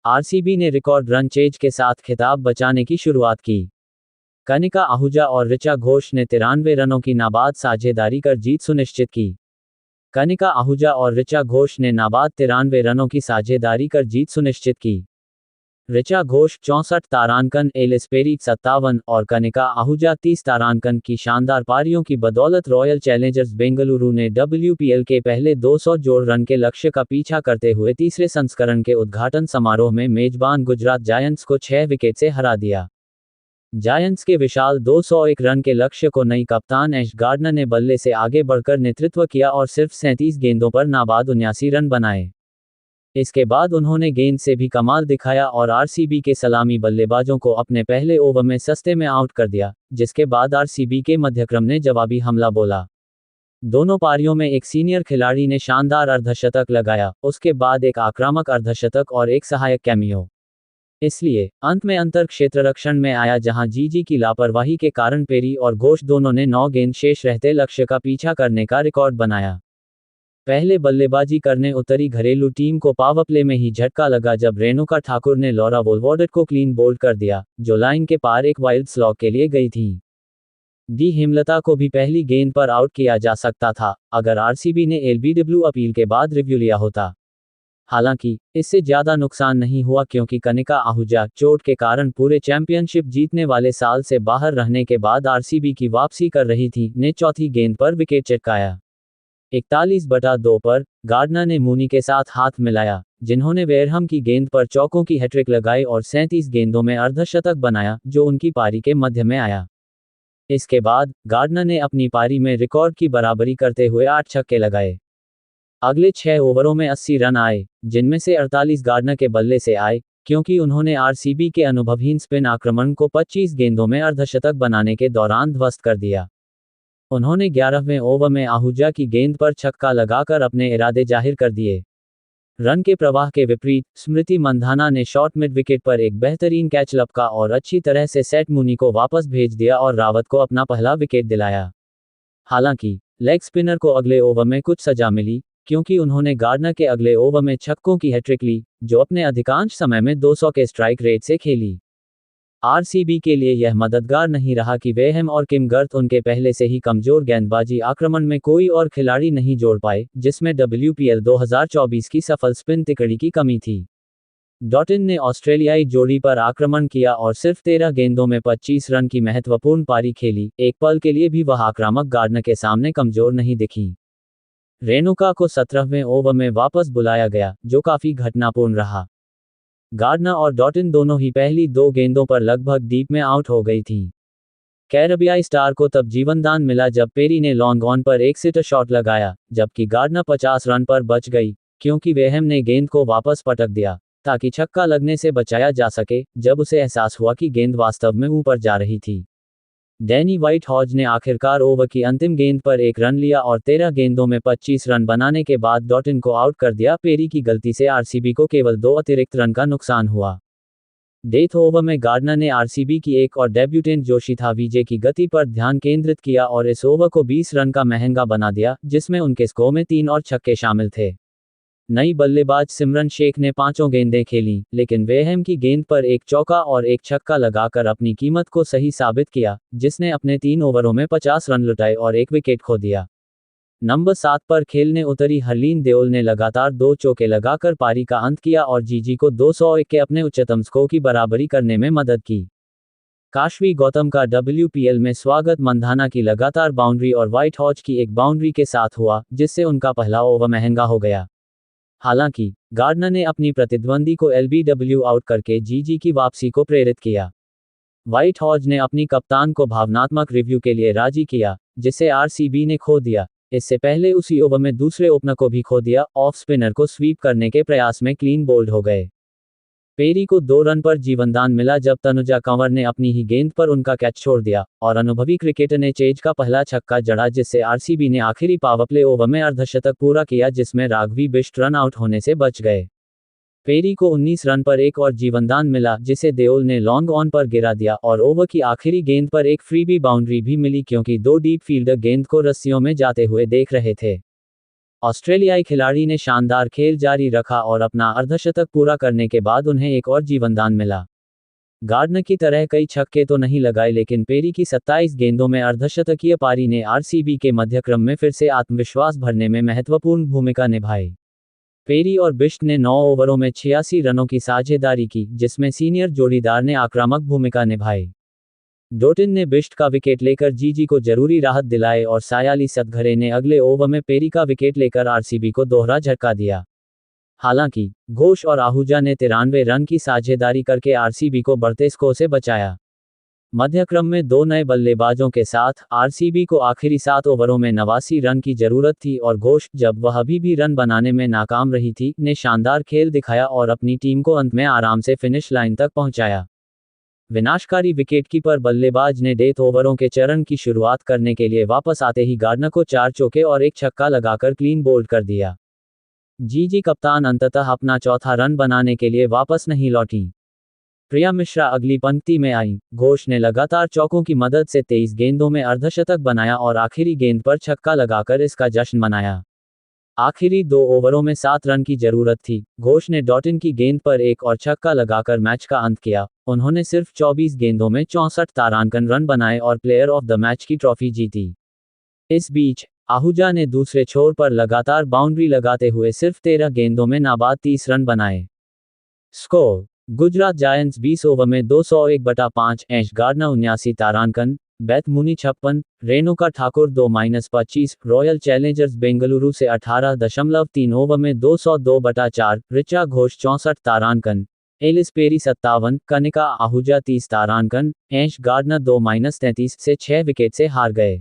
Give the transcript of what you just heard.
RCB ने record run chase के साथ खिताब बचाने की शुरुआत की। कनिका आहूजा और ऋचा घोष ने 93 रनों की नाबाद साझेदारी कर जीत सुनिश्चित की। कनिका आहूजा और ऋचा घोष ने नाबाद 93 रनों की साझेदारी कर जीत सुनिश्चित की। ऋचा घोष 64 तारांकन, एलिस पेरी 57 और कनिका आहूजा 30 तारांकन की शानदार पारियों की बदौलत रॉयल चैलेंजर्स बेंगलुरु ने WPL के पहले 200 जोड़ रन के लक्ष्य का पीछा करते हुए तीसरे संस्करण के उद्घाटन समारोह में मेजबान गुजरात जायंट्स को 6 विकेट से हरा दिया। जायंट्स के विशाल 201 रन के लक्ष्य को नई कप्तान ऐश गार्डनर ने बल्ले से आगे बढ़कर नेतृत्व किया और सिर्फ 37 गेंदों पर नाबाद 79 रन बनाए। इसके बाद उन्होंने गेंद से भी कमाल दिखाया और आरसीबी के सलामी बल्लेबाजों को अपने पहले ओवर में सस्ते में आउट कर दिया, जिसके बाद आरसीबी के मध्यक्रम ने जवाबी हमला बोला। दोनों पारियों में एक सीनियर खिलाड़ी ने शानदार अर्धशतक लगाया, उसके बाद एक आक्रामक अर्धशतक और एक सहायक कैमियो। इसलिए अंत में अंतर क्षेत्ररक्षण में आया, जहां जीजी की लापरवाही के कारण पेरी और घोष दोनों ने 9 गेंद शेष रहते लक्ष्य का पीछा करने का रिकॉर्ड बनाया। पहले बल्लेबाजी करने उतरी घरेलू टीम को पावर प्ले में ही झटका लगा जब रेणुका ठाकुर ने लॉरा वोल्वोडेट को क्लीन बोल्ड कर दिया, जो लाइन के पार एक वाइल्ड स्लॉग के लिए गई थी। डी हेमलता को भी पहली गेंद पर आउट किया जा सकता था, अगर आरसीबी ने एलबीडब्ल्यू अपील के बाद रिव्यू लिया होता। हालांकि इससे ज्यादा नुकसान नहीं हुआ, क्योंकि कनिका आहूजा चोट के कारण पूरे चैंपियनशिप जीतने वाले साल से बाहर रहने के बाद आरसीबी की वापसी कर रही थी, ने चौथी गेंद पर विकेट चटकाया। 41/2 पर गार्डनर ने मूनी के साथ हाथ मिलाया, जिन्होंने वेयरहम की गेंद पर चौकों की हैट्रिक लगाई और 37 गेंदों में अर्धशतक बनाया, जो उनकी पारी के मध्य में आया। इसके बाद गार्डनर ने अपनी पारी में रिकॉर्ड की बराबरी करते हुए 8 छक्के लगाए। अगले 6 ओवरों में 80 रन आए, जिनमें से 48 गार्डनर के बल्ले से आए, क्योंकि उन्होंने आरसीबी के अनुभवहीन स्पिन आक्रमण को 25 गेंदों में अर्धशतक बनाने के दौरान ध्वस्त कर दिया। उन्होंने 11वें ओवर में आहूजा की गेंद पर छक्का लगाकर अपने इरादे जाहिर कर दिए। रन के प्रवाह के विपरीत स्मृति मंधाना ने शॉर्ट मिड विकेट पर एक बेहतरीन कैच लपका और अच्छी तरह से सेट मूनी को वापस भेज दिया और रावत को अपना पहला विकेट दिलाया। हालांकि लेग स्पिनर को अगले ओवर में कुछ सजा मिली, क्योंकि उन्होंने गार्डनर के अगले ओवर में छक्कों की हैट्रिक ली, जो अपने अधिकांश समय में 200 के स्ट्राइक रेट से खेली। आरसीबी के लिए यह मददगार नहीं रहा कि वेहम और किम गर्थ उनके पहले से ही कमजोर गेंदबाजी आक्रमण में कोई और खिलाड़ी नहीं जोड़ पाए, जिसमें WPL 2024 की सफल स्पिन तिकड़ी की कमी थी। डॉटिन ने ऑस्ट्रेलियाई जोड़ी पर आक्रमण किया और सिर्फ 13 गेंदों में 25 रन की महत्वपूर्ण पारी खेली। एक पल के लिए भी वह आक्रामक गार्डनर के सामने कमजोर नहीं दिखी। रेणुका को 17वें ओवर में वापस बुलाया गया, जो काफी घटनापूर्ण रहा। गार्डनर और डॉटिन दोनों ही पहली 2 गेंदों पर लगभग डीप में आउट हो गई थी। कैरेबियाई स्टार को तब जीवनदान मिला जब पेरी ने लॉन्ग ऑन पर एक सिटर शॉट लगाया, जबकि गार्डनर 50 रन पर बच गई, क्योंकि वेहम ने गेंद को वापस पटक दिया, ताकि छक्का लगने से बचाया जा सके, जब उसे एहसास हुआ कि गेंद वास्तव में ऊपर जा रही थी। डैनी व्हाइट हॉज ने आखिरकार ओवर की अंतिम गेंद पर 1 रन लिया और 13 गेंदों में 25 रन बनाने के बाद डॉटिन को आउट कर दिया। पेरी की गलती से आरसीबी को केवल 2 अतिरिक्त रन का नुकसान हुआ। डेथ ओवर में गार्डनर ने आरसीबी की एक और डेब्यूटेंट जोशिता विजय की गति पर ध्यान केंद्रित किया और इस ओवर को 20 रन का महंगा बना दिया, जिसमें उनके स्कोर में 3 और छक्के शामिल थे। नई बल्लेबाज सिमरन शेख ने 5 गेंदें खेलीं, लेकिन वेहम की गेंद पर एक चौका और एक छक्का लगाकर अपनी कीमत को सही साबित किया, जिसने अपने 3 ओवरों में 50 रन लुटाए और 1 विकेट खो दिया। नंबर 7 पर खेलने उतरी हरलीन देओल ने लगातार 2 चौके लगाकर पारी का अंत किया और जीजी को 201 के अपने उच्चतम स्कोर की बराबरी करने में मदद की। काशवी गौतम का WPL में स्वागत मंधाना की लगातार बाउंड्री और व्हाइट हॉज की एक बाउंड्री के साथ हुआ, जिससे उनका पहला ओवर महंगा हो गया। हालांकि गार्डनर ने अपनी प्रतिद्वंदी को LBW आउट करके जीजी की वापसी को प्रेरित किया। व्हाइट हॉज ने अपनी कप्तान को भावनात्मक रिव्यू के लिए राजी किया, जिसे आरसीबी ने खो दिया। इससे पहले उसी ओवर में दूसरे ओपनर को भी खो दिया। ऑफ स्पिनर को स्वीप करने के प्रयास में क्लीन बोल्ड हो गए। पेरी को 2 रन पर जीवनदान मिला जब तनुजा कंवर ने अपनी ही गेंद पर उनका कैच छोड़ दिया और अनुभवी क्रिकेटर ने चेज का पहला छक्का जड़ा, जिससे आरसीबी ने आखिरी पावर प्ले ओवर में अर्धशतक पूरा किया, जिसमें राघवी बिष्ट रन आउट होने से बच गए। पेरी को 19 रन पर एक और जीवनदान मिला, जिसे देओल ने लॉन्ग ऑन पर गिरा दिया और ओवर की आखिरी गेंद पर एक फ्रीबी बाउंड्री भी मिली, क्योंकि 2 डीप फील्डर गेंद को रस्सियों में जाते हुए देख रहे थे। ऑस्ट्रेलियाई खिलाड़ी ने शानदार खेल जारी रखा और अपना अर्धशतक पूरा करने के बाद उन्हें एक और जीवनदान मिला। गार्डनर की तरह कई छक्के तो नहीं लगाए, लेकिन पेरी की 27 गेंदों में अर्धशतकीय पारी ने आरसीबी के मध्यक्रम में फिर से आत्मविश्वास भरने में महत्वपूर्ण भूमिका निभाई। पेरी और बिश्ट ने 9 ओवरों में 86 रनों की साझेदारी की, जिसमें सीनियर जोड़ीदार ने आक्रामक भूमिका निभाई। डोटिन ने बिश्ट का विकेट लेकर जीजी को जरूरी राहत दिलाए और सायाली सतघरे ने अगले ओवर में पेरी का विकेट लेकर आरसीबी को दोहरा झटका दिया। हालांकि घोष और आहूजा ने 93 रन की साझेदारी करके आरसीबी को बढ़ते स्कोर से बचाया। मध्यक्रम में 2 नए बल्लेबाजों के साथ आरसीबी को आखिरी 7 ओवरों में 89 रन की जरूरत थी और घोष, जब वह अभी भी रन बनाने में नाकाम रही थी, ने शानदार खेल दिखाया और अपनी टीम को अंत में आराम से फिनिश लाइन तक पहुंचाया। विनाशकारी विकेटकीपर बल्लेबाज ने डेथ ओवरों के चरण की शुरुआत करने के लिए वापस आते ही गार्डनर को 4 चौके और एक छक्का लगाकर क्लीन बोल्ड कर दिया। जीजी कप्तान अंततः अपना चौथा रन बनाने के लिए वापस नहीं लौटी। प्रिया मिश्रा अगली पंक्ति में आई। घोष ने लगातार चौकों की मदद से 23 गेंदों में अर्धशतक बनाया और आखिरी गेंद पर छक्का लगाकर इसका जश्न मनाया। आखिरी 2 ओवरों में 7 रन की जरूरत थी। घोष ने डॉटिन की गेंद पर एक और छक्का लगाकर मैच का अंत किया। उन्होंने सिर्फ 24 गेंदों में 64 तारांकन रन बनाए और प्लेयर ऑफ द मैच की ट्रॉफी जीती। इस बीच आहूजा ने दूसरे छोर पर लगातार बाउंड्री लगाते हुए सिर्फ 13 गेंदों में नाबाद 30 रन बनाए। स्कोर: गुजरात जायंट्स 20 ओवर में 201/5, ऐश गार्डनर 79 तारांकन, Beth Mooney 56, Renuka Thakur 2-25, Royal Challengers Bengaluru से 18.3 ओवर में 202/4, ऋचा घोष 64 तारांकन, एलिस पेरी 57, कनिका आहूजा 30 तारांकन, ऐश गार्डनर 2-33 से 6 विकेट से हार गए।